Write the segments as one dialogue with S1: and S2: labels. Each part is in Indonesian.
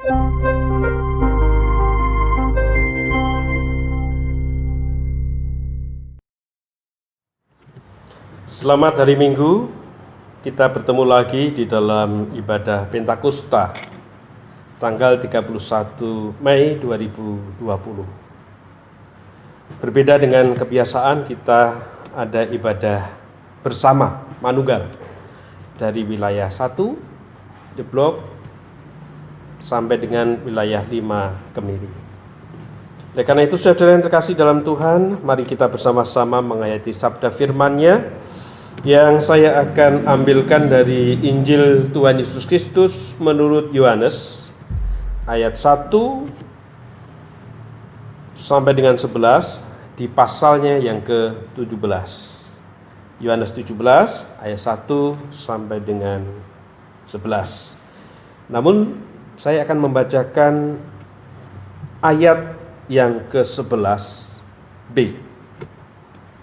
S1: Selamat hari Minggu, kita bertemu lagi di dalam ibadah Pentakosta tanggal 31 Mei 2020. Berbeda dengan kebiasaan, kita ada ibadah bersama Manunggal dari wilayah 1 Jeblok sampai dengan wilayah 5 Kemiri. Oleh karena itu, saudara yang terkasih dalam Tuhan, mari kita bersama-sama menghayati sabda firman-Nya yang saya akan ambilkan dari Injil Tuhan Yesus Kristus menurut Yohanes ayat 1 sampai dengan 11 di pasalnya yang ke-17. Yohanes 17 ayat 1 sampai dengan 11. Namun saya akan membacakan ayat yang ke-11b.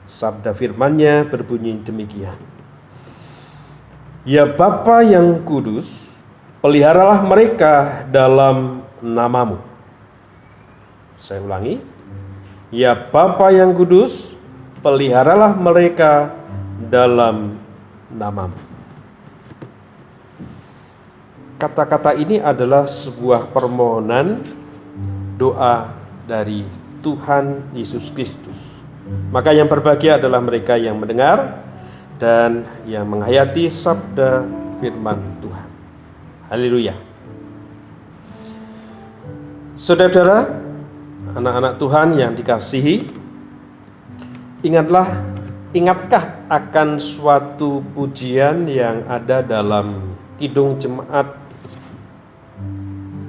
S1: Sabda firman-Nya berbunyi demikian. Ya Bapa yang kudus, peliharalah mereka dalam nama-Mu. Saya ulangi. Ya Bapa yang kudus, peliharalah mereka dalam nama-Mu. Kata-kata ini adalah sebuah permohonan doa dari Tuhan Yesus Kristus. Maka yang berbahagia adalah mereka yang mendengar dan yang menghayati sabda firman Tuhan. Haleluya. Saudara-saudara, anak-anak Tuhan yang dikasihi, ingatkah akan suatu pujian yang ada dalam Kidung Jemaat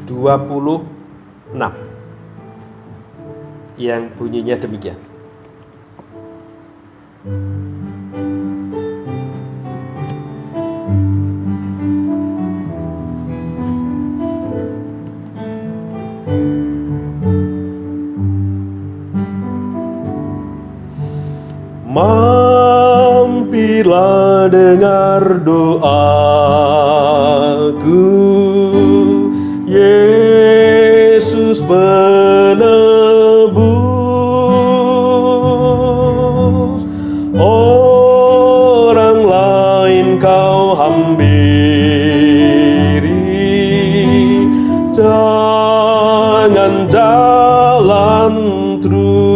S1: 26 yang bunyinya demikian. Mampirlah dengar doaku, Yesus penebus. Orang lain kau hampiri, jangan jalan terus.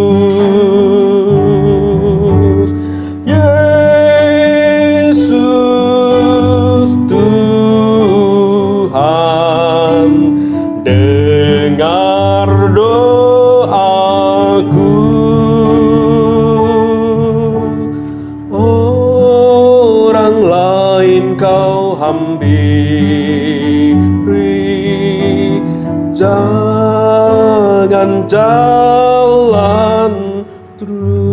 S1: Yesus Tuhan, dengar doaku. Orang lain kau hampiri, jangan jalan terus.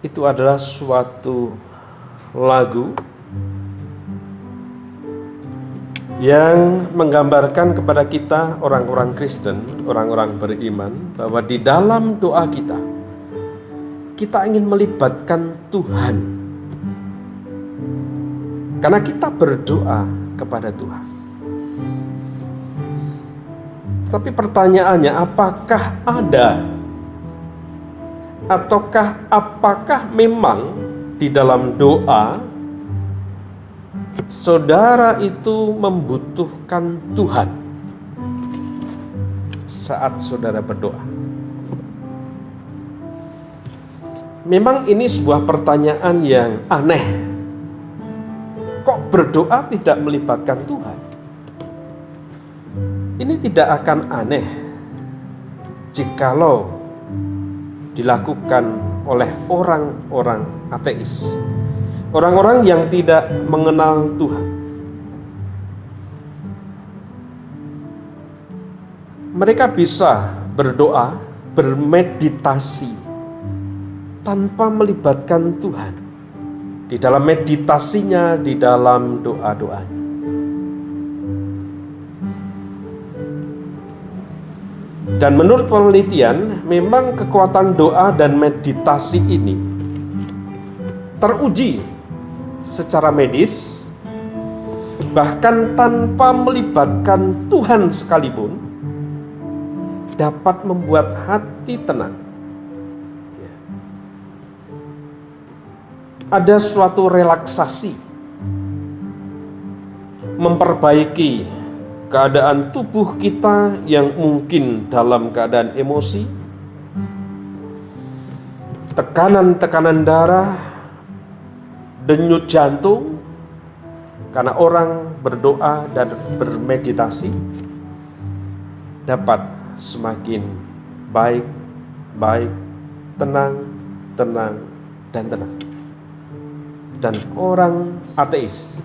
S1: Itu adalah suatu lagu yang menggambarkan kepada kita orang-orang Kristen, orang-orang beriman, bahwa di dalam doa kita ingin melibatkan Tuhan. Karena kita berdoa kepada Tuhan. Tapi pertanyaannya, apakah ada ataukah apakah memang di dalam doa saudara itu membutuhkan Tuhan saat saudara berdoa? Memang ini sebuah pertanyaan yang aneh. Kok berdoa tidak melibatkan Tuhan? Ini tidak akan aneh jikalau dilakukan oleh orang-orang ateis, orang-orang yang tidak mengenal Tuhan. Mereka bisa berdoa, bermeditasi tanpa melibatkan Tuhan di dalam meditasinya, di dalam doa-doanya. Dan menurut penelitian, memang kekuatan doa dan meditasi ini teruji secara medis, bahkan tanpa melibatkan Tuhan sekalipun, dapat membuat hati tenang. Ada suatu relaksasi, memperbaiki keadaan tubuh kita yang mungkin dalam keadaan emosi, tekanan-tekanan darah, denyut jantung, karena orang berdoa dan bermeditasi dapat semakin baik, tenang, dan tenang. Dan orang ateis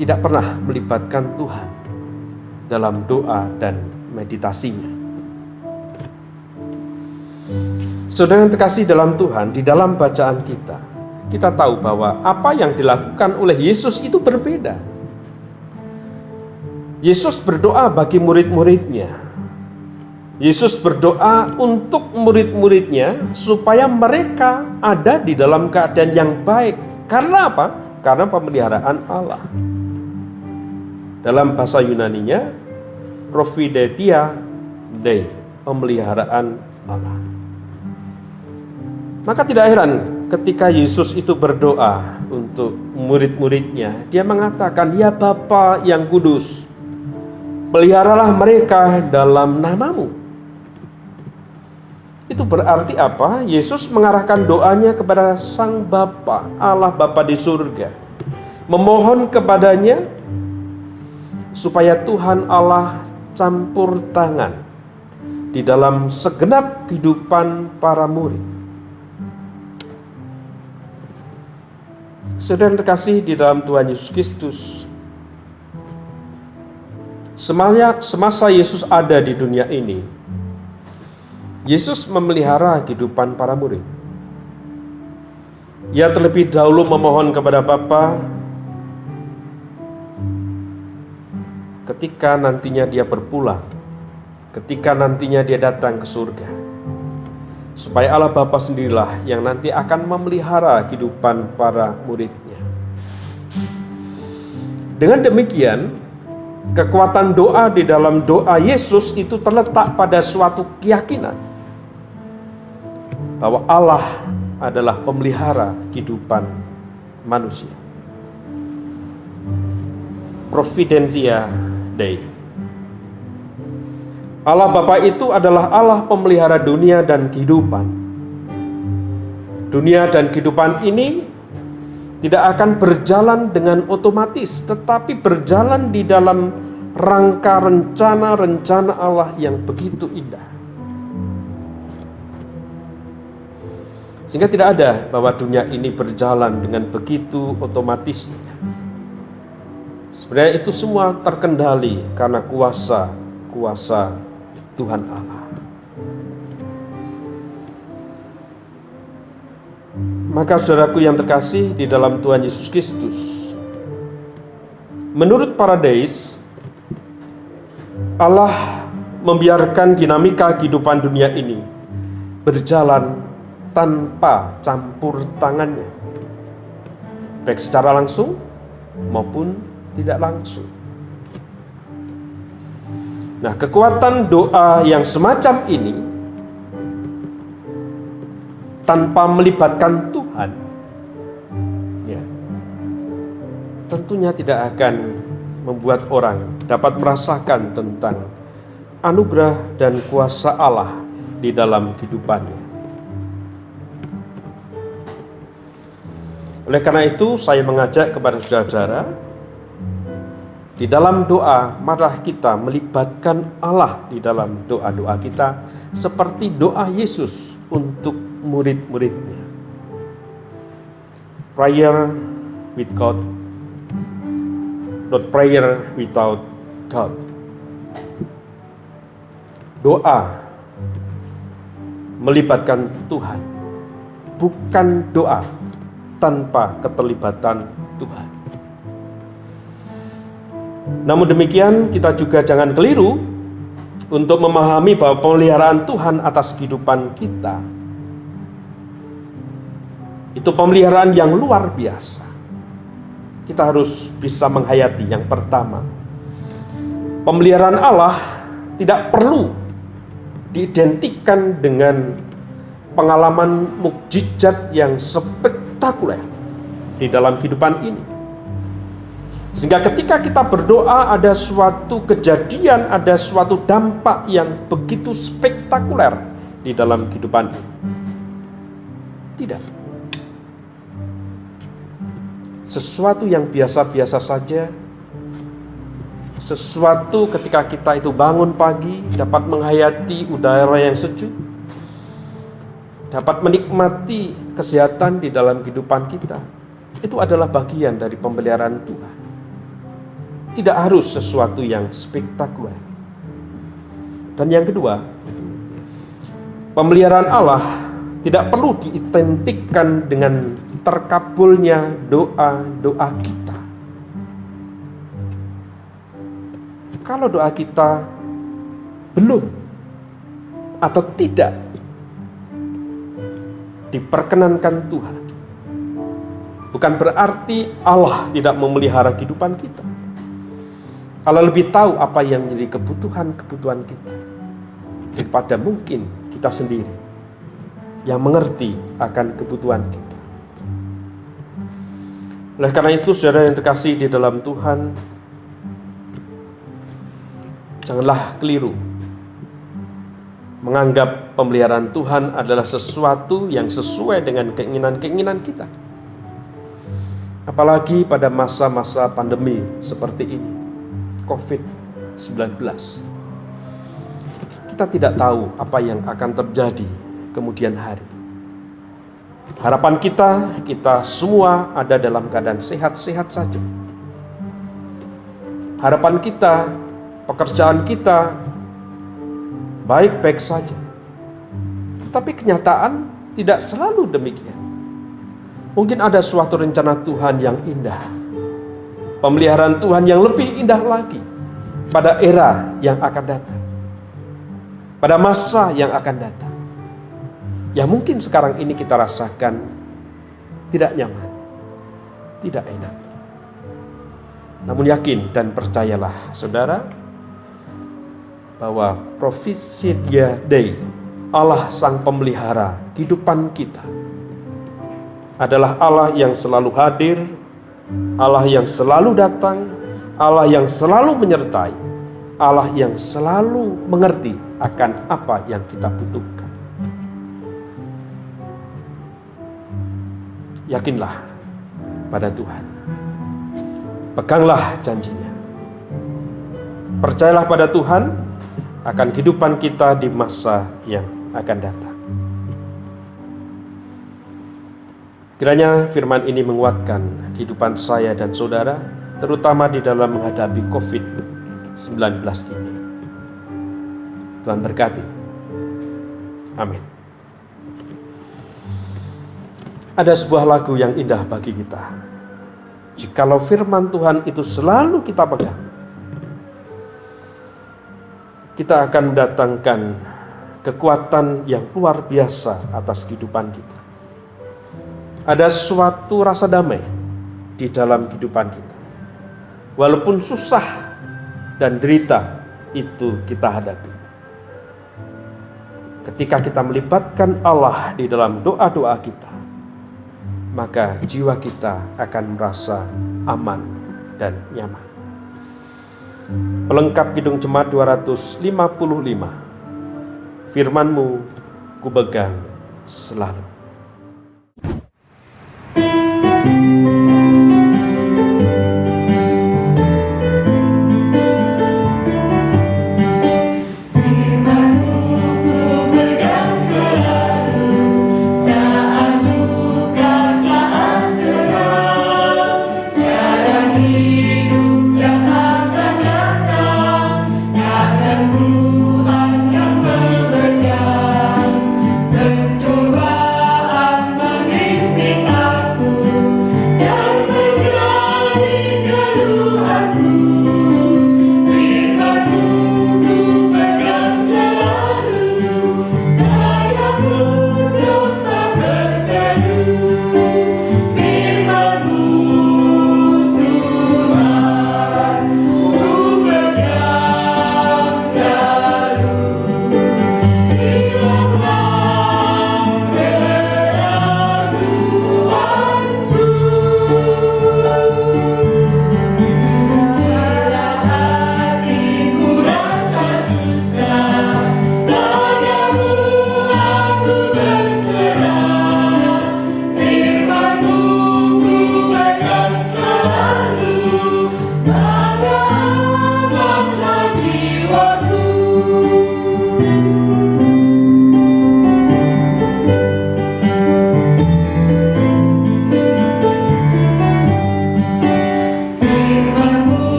S1: tidak pernah melibatkan Tuhan dalam doa dan meditasinya. Saudara yang terkasih dalam Tuhan, di dalam bacaan kita tahu bahwa apa yang dilakukan oleh Yesus itu berbeda. Yesus berdoa bagi murid-muridnya. Yesus berdoa untuk murid-muridnya supaya mereka ada di dalam keadaan yang baik. Karena apa? Karena pemeliharaan Allah. Dalam bahasa Yunaninya, providentia Dei, pemeliharaan Allah. Maka tidak heran ketika Yesus itu berdoa untuk murid-muridnya, dia mengatakan, "Ya Bapa yang kudus, peliharalah mereka dalam namamu." Itu berarti apa? Yesus mengarahkan doanya kepada Sang Bapa, Allah Bapa di surga. Memohon kepadanya supaya Tuhan Allah campur tangan di dalam segenap kehidupan para murid. Saudara terkasih di dalam Tuhan Yesus Kristus, semasa Yesus ada di dunia ini, Yesus memelihara kehidupan para murid. Ia terlebih dahulu memohon kepada Bapa ketika nantinya dia berpulang, ketika nantinya dia datang ke surga, supaya Allah Bapa sendirilah yang nanti akan memelihara kehidupan para muridnya. Dengan demikian, kekuatan doa di dalam doa Yesus itu terletak pada suatu keyakinan bahwa Allah adalah pemelihara kehidupan manusia. Providentia Dei. Allah Bapa itu adalah Allah pemelihara dunia dan kehidupan. Dunia dan kehidupan ini tidak akan berjalan dengan otomatis, tetapi berjalan di dalam rangka rencana Allah yang begitu indah. Sehingga tidak ada bahwa dunia ini berjalan dengan begitu otomatisnya. Sebenarnya itu semua terkendali karena kuasa Tuhan Allah. Maka saudaraku yang terkasih di dalam Tuhan Yesus Kristus, menurut para deis, Allah membiarkan dinamika kehidupan dunia ini berjalan tanpa campur tangannya, baik secara langsung maupun tidak langsung. Nah, kekuatan doa yang semacam ini tanpa melibatkan Tuhan, ya, tentunya tidak akan membuat orang dapat merasakan tentang anugerah dan kuasa Allah di dalam kehidupannya. Oleh karena itu, saya mengajak kepada saudara-saudara, di dalam doa, marilah kita melibatkan Allah di dalam doa-doa kita, seperti doa Yesus untuk murid-muridnya. Prayer with God, not prayer without God. Doa melibatkan Tuhan, bukan doa tanpa keterlibatan Tuhan. Namun demikian, kita juga jangan keliru untuk memahami bahwa pemeliharaan Tuhan atas kehidupan kita itu pemeliharaan yang luar biasa. kita harus bisa menghayati. Yang pertama, pemeliharaan Allah tidak perlu diidentikan dengan pengalaman mukjizat yang spektakuler di dalam kehidupan ini. Sehingga ketika kita berdoa ada suatu kejadian, ada suatu dampak yang begitu spektakuler di dalam kehidupan ini. Tidak. Sesuatu yang biasa-biasa saja, sesuatu ketika kita itu bangun pagi, dapat menghayati udara yang sejuk, dapat menikmati kesehatan di dalam kehidupan kita. Itu adalah bagian dari pemeliharaan Tuhan. Tidak harus sesuatu yang spektakuler. Dan yang kedua, pemeliharaan Allah tidak perlu diidentikan dengan terkabulnya doa-doa kita. Kalau doa kita belum atau tidak diperkenankan Tuhan, bukan berarti Allah tidak memelihara kehidupan kita. Allah lebih tahu apa yang menjadi kebutuhan kita daripada mungkin kita sendiri yang mengerti akan kebutuhan kita. Oleh karena itu, saudara yang terkasih di dalam Tuhan, janganlah keliru menganggap pemeliharaan Tuhan adalah sesuatu yang sesuai dengan keinginan-keinginan kita. Apalagi pada masa-masa pandemi seperti ini, COVID-19. Kita tidak tahu apa yang akan terjadi kemudian hari. Harapan kita semua ada dalam keadaan sehat-sehat saja. Harapan kita, pekerjaan kita baik-baik saja. Tapi kenyataan tidak selalu demikian. Mungkin ada suatu rencana Tuhan yang indah, pemeliharaan Tuhan yang lebih indah lagi pada era yang akan datang, pada masa yang akan datang, yang mungkin sekarang ini kita rasakan tidak nyaman, tidak enak. Namun yakin dan percayalah saudara, bahwa Prophesydia Dei, Allah Sang Pemelihara kehidupan kita, adalah Allah yang selalu hadir, Allah yang selalu datang, Allah yang selalu menyertai, Allah yang selalu mengerti akan apa yang kita butuhkan. Yakinlah pada Tuhan, peganglah janjinya, percayalah pada Tuhan akan kehidupan kita di masa yang akan datang. Kiranya firman ini menguatkan kehidupan saya dan saudara, terutama di dalam menghadapi COVID-19 ini. Tuhan berkati. Amin. Ada sebuah lagu yang indah bagi kita. Jikalau firman Tuhan itu selalu kita pegang, kita akan mendatangkan kekuatan yang luar biasa atas kehidupan kita. Ada suatu rasa damai di dalam kehidupan kita. Walaupun susah dan derita itu kita hadapi. Ketika kita melibatkan Allah di dalam doa-doa kita, maka jiwa kita akan merasa aman dan nyaman. Pelengkap Kidung Jemaat 255, firman-Mu kupegang selalu.